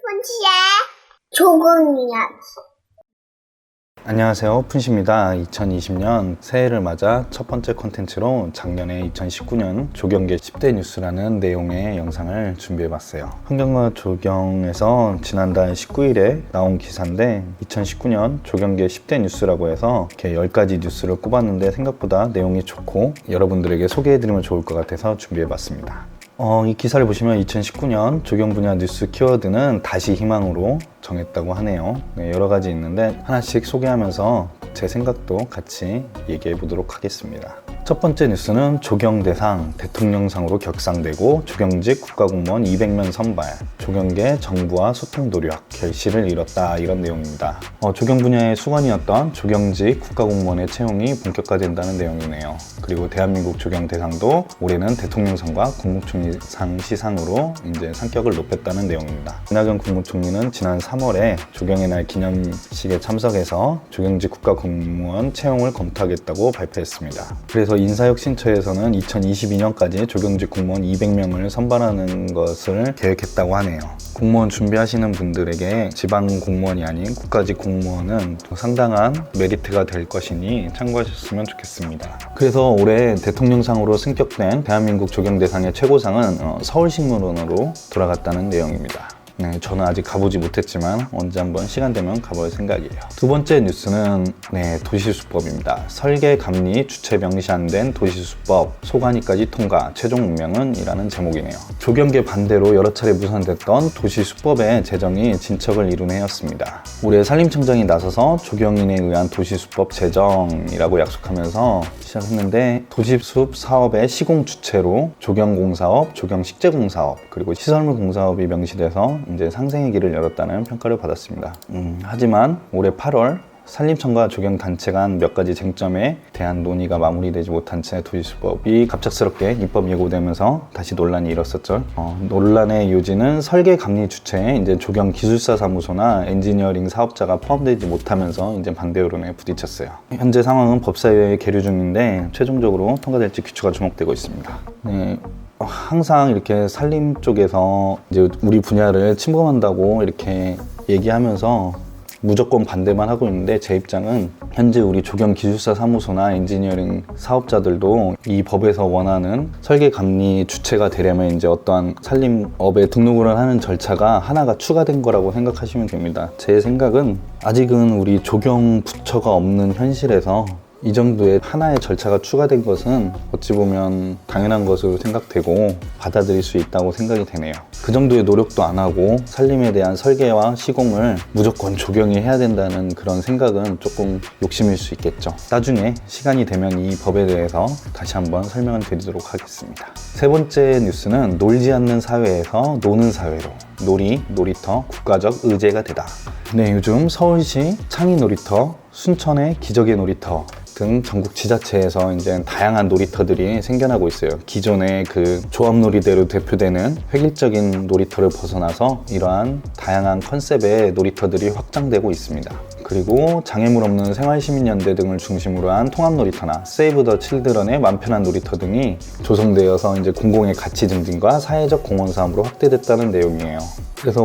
푼치의 조금 이야기. 안녕하세요, 푼시입니다. 2020년 새해를 맞아 첫 번째 콘텐츠로 작년에 2019년 조경계 10대 뉴스라는 내용의 영상을 준비해봤어요. 환경과 조경에서 지난달 19일에 나온 기사인데 2019년 조경계 10대 뉴스라고 해서 이렇게 10가지 뉴스를 꼽았는데 생각보다 내용이 좋고 여러분들에게 소개해드리면 좋을 것 같아서 준비해봤습니다. 이 기사를 보시면 2019년 조경 분야 뉴스 키워드는 다시 희망으로 정했다고 하네요. 여러 가지 있는데 하나씩 소개하면서 제 생각도 같이 얘기해 보도록 하겠습니다. 첫 번째 뉴스는 조경대상 대통령상으로 격상되고 조경직 국가공무원 200명 선발, 조경계 정부와 소통 노력, 결실을 이뤘다, 이런 내용입니다. 조경 분야의 수건이었던 조경직 국가공무원의 채용이 본격화된다는 내용이네요. 그리고 대한민국 조경대상도 올해는 대통령상과 국무총리상 시상으로 이제 상격을 높였다는 내용입니다. 이낙연 국무총리는 지난 3월에 조경의 날 기념식에 참석해서 조경직 국가공무원 채용을 검토하겠다고 발표했습니다. 그래서 인사혁신처에서는 2022년까지 조경직 공무원 200명을 선발하는 것을 계획했다고 하네요. 공무원 준비하시는 분들에게 지방 공무원이 아닌 국가직 공무원은 상당한 메리트가 될 것이니 참고하셨으면 좋겠습니다. 그래서 올해 대통령상으로 승격된 대한민국 조경대상의 최고상은 서울식물원으로 돌아갔다는 내용입니다. 저는 아직 가보지 못했지만 언제 한번 시간 되면 가볼 생각이에요. 두 번째 뉴스는 도시수법입니다. 설계, 감리, 주체 명시 안 된 도시수법, 소관위까지 통과, 최종 운명은? 이라는 제목이네요. 조경계 반대로 여러 차례 무산됐던 도시수법의 제정이 진척을 이룬 해였습니다. 올해 산림청장이 나서서 조경인에 의한 도시수법 제정이라고 약속하면서 시작했는데 도시숲 사업의 시공 주체로 조경공사업, 조경식재공사업, 그리고 시설물 공사업이 명시돼서 이제 상생의 길을 열었다는 평가를 받았습니다. 하지만 올해 8월 산림청과 조경단체 간 몇 가지 쟁점에 대한 논의가 마무리되지 못한 채 도시수법이 갑작스럽게 입법 예고되면서 다시 논란이 일었었죠. 논란의 요지는 설계 감리 주체에 이제 조경 기술사 사무소나 엔지니어링 사업자가 포함되지 못하면서 이제 반대 여론에 부딪혔어요. 현재 상황은 법사위에 계류 중인데 최종적으로 통과될지 귀추가 주목되고 있습니다. 항상 이렇게 산림 쪽에서 이제 우리 분야를 침범한다고 이렇게 얘기하면서 무조건 반대만 하고 있는데 제 입장은 현재 우리 조경 기술사 사무소나 엔지니어링 사업자들도 이 법에서 원하는 설계 감리 주체가 되려면 이제 어떠한 산림업에 등록을 하는 절차가 하나가 추가된 거라고 생각하시면 됩니다. 제 생각은 아직은 우리 조경 부처가 없는 현실에서 이 정도의 하나의 절차가 추가된 것은 어찌 보면 당연한 것으로 생각되고 받아들일 수 있다고 생각이 되네요. 그 정도의 노력도 안 하고 산림에 대한 설계와 시공을 무조건 조경이 해야 된다는 그런 생각은 조금 욕심일 수 있겠죠. 나중에 시간이 되면 이 법에 대해서 다시 한번 설명을 드리도록 하겠습니다. 세 번째 뉴스는 놀지 않는 사회에서 노는 사회로, 놀이터 국가적 의제가 되다. 요즘 서울시 창의 놀이터, 순천의 기적의 놀이터 등 전국 지자체에서 이제 다양한 놀이터들이 생겨나고 있어요. 기존의 그 조합놀이대로 대표되는 획일적인 놀이터를 벗어나서 이러한 다양한 컨셉의 놀이터들이 확장되고 있습니다. 그리고 장애물 없는 생활시민연대 등을 중심으로 한 통합놀이터나 세이브 더 칠드런의 맘편한 놀이터 등이 조성되어서 이제 공공의 가치 증진과 사회적 공헌 사업으로 확대됐다는 내용이에요. 그래서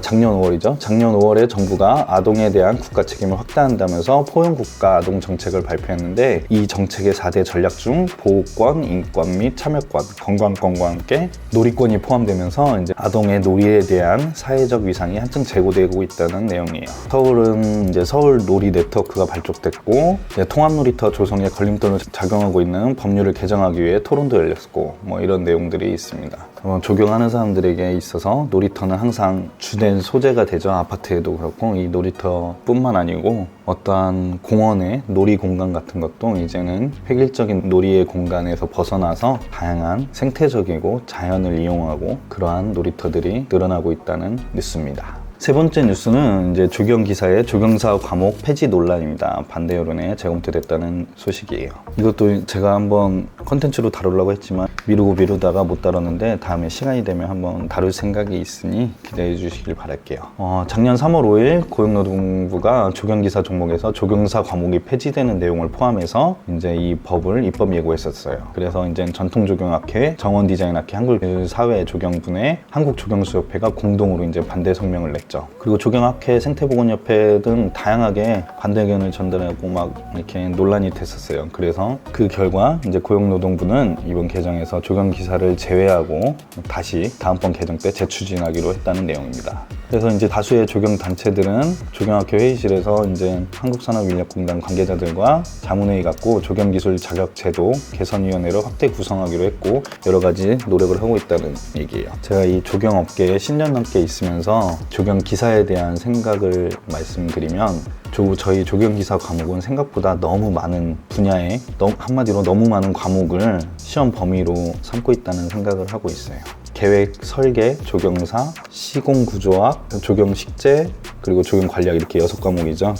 작년 5월이죠. 작년 5월에 정부가 아동에 대한 국가 책임을 확대한다면서 포용국가 아동 정책을 발표했는데 이 정책의 4대 전략 중 보호권, 인권 및 참여권, 건강권과 함께 놀이권이 포함되면서 이제 아동의 놀이에 대한 사회적 위상이 한층 제고되고 있다는 내용이에요. 서울은 이제 서울 놀이 네트워크가 발족됐고 통합 놀이터 조성에 걸림돌을 작용하고 있는 법률을 개정하기 위해 토론도 열렸고 이런 내용들이 있습니다. 조경하는 사람들에게 있어서 놀이터는 항상 주된 소재가 되죠. 아파트에도 그렇고 이 놀이터뿐만 아니고 어떠한 공원의 놀이 공간 같은 것도 이제는 획일적인 놀이의 공간에서 벗어나서 다양한 생태적이고 자연을 이용하고 그러한 놀이터들이 늘어나고 있다는 뉴스입니다. 세 번째 뉴스는 이제 조경기사의 조경사 과목 폐지 논란입니다. 반대 여론에 재검토됐다는 소식이에요. 이것도 제가 한번 컨텐츠로 다루려고 했지만 미루다가 못 다뤘는데 다음에 시간이 되면 한번 다룰 생각이 있으니 기대해 주시길 바랄게요. 작년 3월 5일 고용노동부가 조경기사 종목에서 조경사 과목이 폐지되는 내용을 포함해서 이제 이 법을 입법 예고했었어요. 그래서 이제 전통조경학회, 정원디자인학회, 한국사회조경분회, 한국조경수협회가 공동으로 이제 반대 성명을 냈죠. 그리고 조경학회, 생태보건협회 등 다양하게 반대 의견을 전달하고 막 이렇게 논란이 됐었어요. 그래서 그 결과 이제 고용노동부는 이번 개정에서 조경기사를 제외하고 다시 다음번 개정 때 재추진하기로 했다는 내용입니다. 그래서 이제 다수의 조경단체들은 조경학회 회의실에서 이제 한국산업인력공단 관계자들과 자문회의 갖고 조경기술 자격제도 개선위원회를 확대 구성하기로 했고 여러 가지 노력을 하고 있다는 얘기예요. 제가 이 조경업계에 10년 넘게 있으면서 조경기사에 대한 생각을 말씀드리면 저희 조경기사 과목은 생각보다 너무 많은 분야에 한마디로 너무 많은 과목을 시험 범위로 삼고 있다는 생각을 하고 있어요. 계획, 설계, 조경사, 시공구조학, 조경식재, 그리고 조경관리학 이렇게 6과목이죠.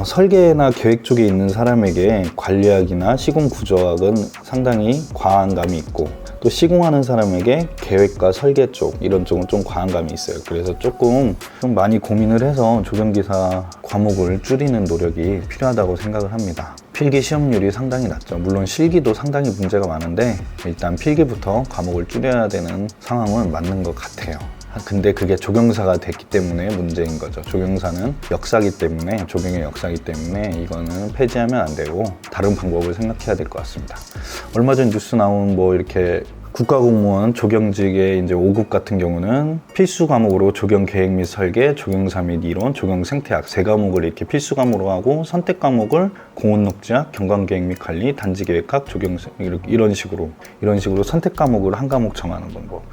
설계나 계획 쪽에 있는 사람에게 관리학이나 시공구조학은 상당히 과한 감이 있고 또 시공하는 사람에게 계획과 설계 쪽 이런 쪽은 좀 과한 감이 있어요. 그래서 조금 좀 많이 고민을 해서 조경기사 과목을 줄이는 노력이 필요하다고 생각을 합니다. 필기 시험률이 상당히 낮죠. 물론 실기도 상당히 문제가 많은데 일단 필기부터 과목을 줄여야 되는 상황은 맞는 것 같아요. 근데 그게 조경사가 됐기 때문에 문제인 거죠. 조경사는 역사기 때문에, 조경의 역사기 때문에 이거는 폐지하면 안 되고 다른 방법을 생각해야 될 것 같습니다. 얼마 전 뉴스 나온 이렇게 국가공무원 조경직의 이제 5급 같은 경우는 필수 과목으로 조경 계획 및 설계, 조경사 및 이론, 조경 생태학 3과목을 이렇게 필수 과목으로 하고 선택 과목을 공원녹지학, 경관계획 및 관리, 단지계획학, 조경 이런 식으로 선택 과목을 한 과목 정하는 방법.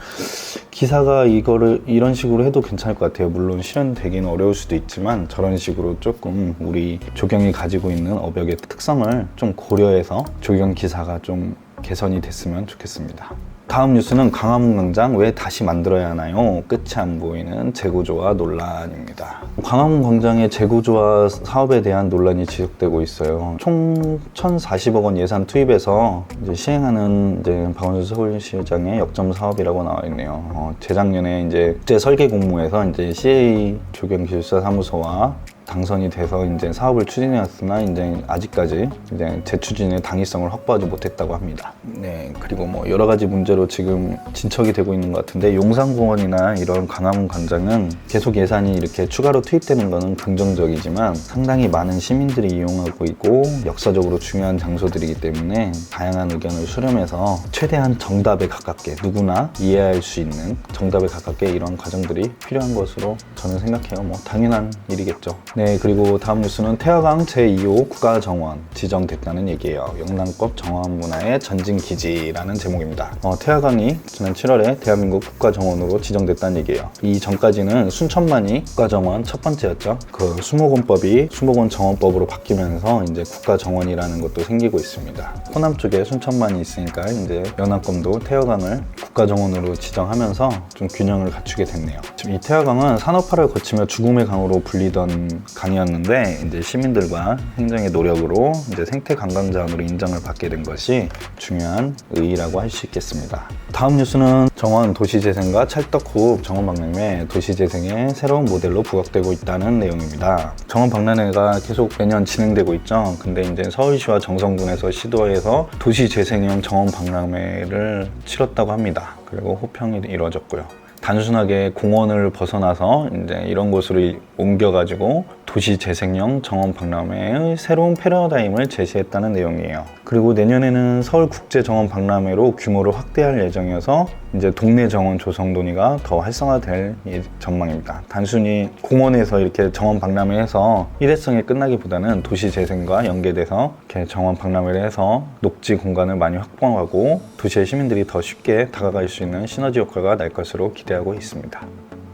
기사가 이거를 이런 식으로 해도 괜찮을 것 같아요. 물론 실현되기는 어려울 수도 있지만 저런 식으로 조금 우리 조경이 가지고 있는 업역의 특성을 좀 고려해서 조경 기사가 좀 개선이 됐으면 좋겠습니다. 다음 뉴스는 광화문 광장 왜 다시 만들어야 하나요? 끝이 안 보이는 재구조화 논란입니다. 광화문 광장의 재구조화 사업에 대한 논란이 지속되고 있어요. 총 1,040억 원 예산 투입해서 이제 시행하는 이제 박원순 서울시장의 역점 사업이라고 나와 있네요. 재작년에 이제 국제 설계 공모에서 이제 CA 조경기술사 사무소와 당선이 돼서 이제 사업을 추진해왔으나 이제 아직까지 이제 재추진의 당위성을 확보하지 못했다고 합니다. 네, 그리고 여러 가지 문제로 지금 진척이 되고 있는 것 같은데 용산공원이나 이런 광화문 광장은 계속 예산이 이렇게 추가로 투입되는 것은 긍정적이지만 상당히 많은 시민들이 이용하고 있고 역사적으로 중요한 장소들이기 때문에 다양한 의견을 수렴해서 최대한 정답에 가깝게 누구나 이해할 수 있는 정답에 가깝게 이런 과정들이 필요한 것으로 저는 생각해요. 당연한 일이겠죠. 네, 그리고 다음 뉴스는 태화강 제2호 국가정원 지정됐다는 얘기예요. 영남권 정원문화의 전진기지라는 제목입니다. 태화강이 지난 7월에 대한민국 국가정원으로 지정됐다는 얘기예요. 이 전까지는 순천만이 국가정원 첫 번째였죠. 그 수목원법이 수목원정원법으로 바뀌면서 이제 국가정원이라는 것도 생기고 있습니다. 호남 쪽에 순천만이 있으니까 이제 연안권도 태화강을 국가정원으로 지정하면서 좀 균형을 갖추게 됐네요. 지금 이 태화강은 산업화를 거치며 죽음의 강으로 불리던 강이었는데 이제 시민들과 행정의 노력으로 이제 생태 관광자원으로 인정을 받게 된 것이 중요한 의의라고 할 수 있겠습니다. 다음 뉴스는 정원 도시재생과 찰떡호흡 정원박람회 도시재생의 새로운 모델로 부각되고 있다는 내용입니다. 정원박람회가 계속 매년 진행되고 있죠. 근데 이제 서울시와 정성군에서 시도해서 도시재생형 정원박람회를 치렀다고 합니다. 그리고 호평이 이루어졌고요. 단순하게 공원을 벗어나서 이제 이런 곳으로 옮겨가지고 도시 재생형 정원 박람회의 새로운 패러다임을 제시했다는 내용이에요. 그리고 내년에는 서울 국제 정원 박람회로 규모를 확대할 예정이어서 이제 동네 정원 조성 논의가 더 활성화될 전망입니다. 단순히 공원에서 이렇게 정원 박람회해서 일회성에 끝나기보다는 도시 재생과 연계돼서 이렇게 정원 박람회를 해서 녹지 공간을 많이 확보하고 도시의 시민들이 더 쉽게 다가갈 수 있는 시너지 효과가 날 것으로 기대하고 있습니다.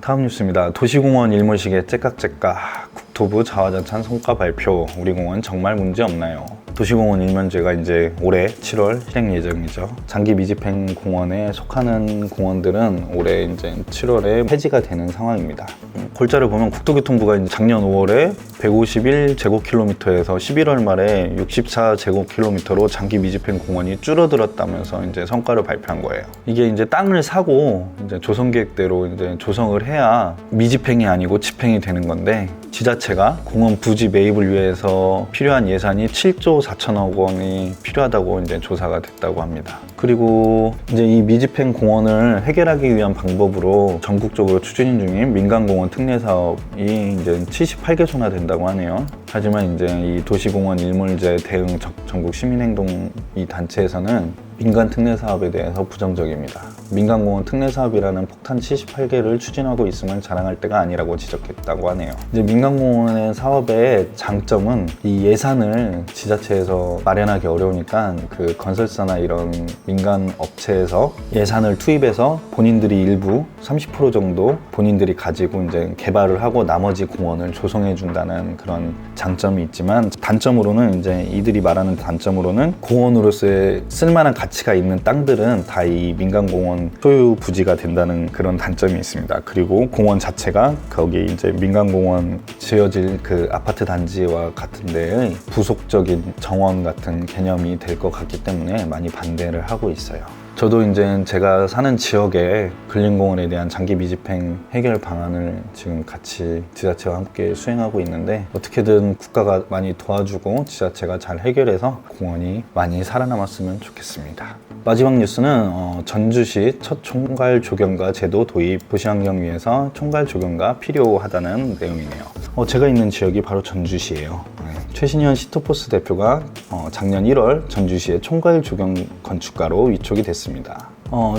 다음 뉴스입니다. 도시공원 일몰시계 째깍째깍 국토부 자화자찬 성과 발표. 우리 공원 정말 문제 없나요? 도시공원 일면제가 이제 올해 7월 실행 예정이죠. 장기 미집행 공원에 속하는 공원들은 올해 이제 7월에 폐지가 되는 상황입니다. 골자를 보면 국토교통부가 이제 작년 5월에 151제곱킬로미터에서 11월 말에 64제곱킬로미터로 장기 미집행 공원이 줄어들었다면서 이제 성과를 발표한 거예요. 이게 이제 땅을 사고 이제 조성계획대로 이제 조성을 해야 미집행이 아니고 집행이 되는 건데, 지자체가 공원 부지 매입을 위해서 필요한 예산이 7조 4천억 원이 필요하다고 이제 조사가 됐다고 합니다. 그리고 이제 이 미집행 공원을 해결하기 위한 방법으로 전국적으로 추진 중인 민간공원 특례 사업이 이제 78개소나 된다고 하네요. 하지만 이제 이 도시공원 일몰제 대응 전국 시민행동 이 단체에서는 민간 특례 사업에 대해서 부정적입니다. 민간공원 특례 사업이라는 폭탄 78개를 추진하고 있음을 자랑할 때가 아니라고 지적했다고 하네요. 이제 민간공원의 사업의 장점은 이 예산을 지자체에서 마련하기 어려우니까 그 건설사나 이런 민간 업체에서 예산을 투입해서 본인들이 일부 30% 정도 본인들이 가지고 이제 개발을 하고 나머지 공원을 조성해 준다는 그런 장점이 있지만, 단점으로는 이제 이들이 말하는 단점으로는 공원으로서의 쓸만한 가치가 있는 땅들은 다 이 민간공원 소유 부지가 된다는 그런 단점이 있습니다. 그리고 공원 자체가 거기 이제 민간공원 지어질 그 아파트 단지와 같은 데의 부속적인 정원 같은 개념이 될 것 같기 때문에 많이 반대를 하고 있어요. 저도 이제 제가 사는 지역에 근린공원에 대한 장기 미집행 해결 방안을 지금 같이 지자체와 함께 수행하고 있는데, 어떻게든 국가가 많이 도와주고 지자체가 잘 해결해서 공원이 많이 살아남았으면 좋겠습니다. 마지막 뉴스는 전주시 첫 총괄 조경과 제도 도입, 도시환경 위해서 총괄 조경가 필요하다는 내용이네요. 제가 있는 지역이 바로 전주시예요. 최신현 시토포스 대표가 작년 1월 전주시의 총괄 조경 건축가로 위촉이 됐습니다.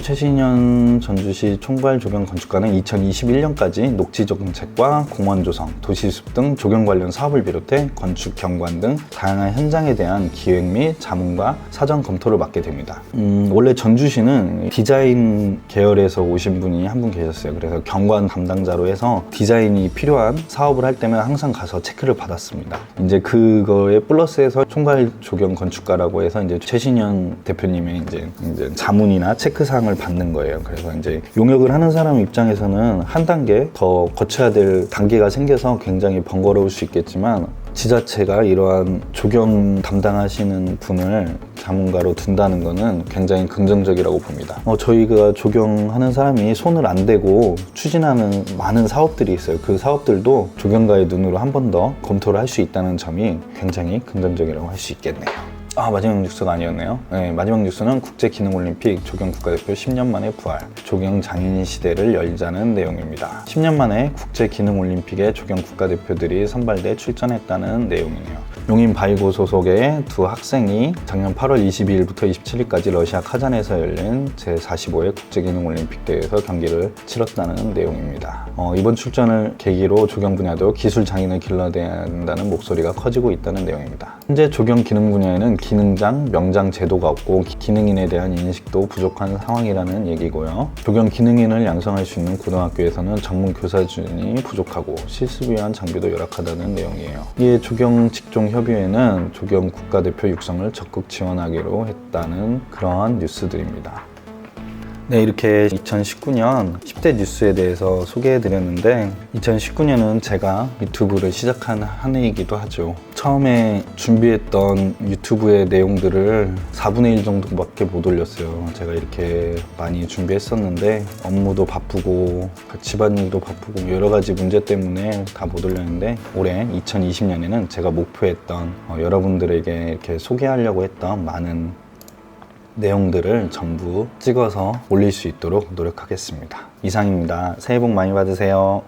최신현 전주시 총괄 조경 건축가는 2021년까지 녹지 정책과 공원 조성, 도시숲 등 조경 관련 사업을 비롯해 건축, 경관 등 다양한 현장에 대한 기획 및 자문과 사전 검토를 맡게 됩니다. 원래 전주시는 디자인 계열에서 오신 분이 한 분 계셨어요. 그래서 경관 담당자로 해서 디자인이 필요한 사업을 할 때면 항상 가서 체크를 받았습니다. 이제 그거에 플러스해서 총괄 조경 건축가라고 해서 이제 최신현 대표님의 이제 자문이나 체크 사항을 받는 거예요. 그래서 이제 용역을 하는 사람 입장에서는 한 단계 더 거쳐야 될 단계가 생겨서 굉장히 번거로울 수 있겠지만, 지자체가 이러한 조경 담당하시는 분을 자문가로 둔다는 것은 굉장히 긍정적이라고 봅니다. 저희가 조경하는 사람이 손을 안 대고 추진하는 많은 사업들이 있어요. 그 사업들도 조경가의 눈으로 한 번 더 검토를 할 수 있다는 점이 굉장히 긍정적이라고 할 수 있겠네요. 마지막 뉴스가 아니었네요. 마지막 뉴스는 국제기능올림픽 조경국가대표 10년 만에 부활, 조경장인 시대를 열자는 내용입니다. 10년 만에 국제기능올림픽에 조경국가대표들이 선발돼 출전했다는 내용이네요. 용인 바이고 소속의 두 학생이 작년 8월 22일부터 27일까지 러시아 카잔에서 열린 제45회 국제기능올림픽 대회에서 경기를 치렀다는 내용입니다. 이번 출전을 계기로 조경 분야도 기술 장인을 길러내야 한다는 목소리가 커지고 있다는 내용입니다. 현재 조경 기능 분야에는 기능장, 명장 제도가 없고 기능인에 대한 인식도 부족한 상황이라는 얘기고요. 조경 기능인을 양성할 수 있는 고등학교에서는 전문 교사진이 부족하고 실습 위한 장비도 열악하다는 내용이에요. 이에 조경 직종 협의회는 조경 국가대표 육성을 적극 지원하기로 했다는 그러한 뉴스들입니다. 네, 이렇게 2019년 10대 뉴스에 대해서 소개해드렸는데, 2019년은 제가 유튜브를 시작한 한 해이기도 하죠. 처음에 준비했던 유튜브의 내용들을 4분의 1 정도밖에 못 올렸어요. 제가 이렇게 많이 준비했었는데 업무도 바쁘고 집안일도 바쁘고 여러 가지 문제 때문에 다 못 올렸는데, 올해 2020년에는 제가 목표했던 여러분들에게 이렇게 소개하려고 했던 많은 내용들을 전부 찍어서 올릴 수 있도록 노력하겠습니다. 이상입니다. 새해 복 많이 받으세요.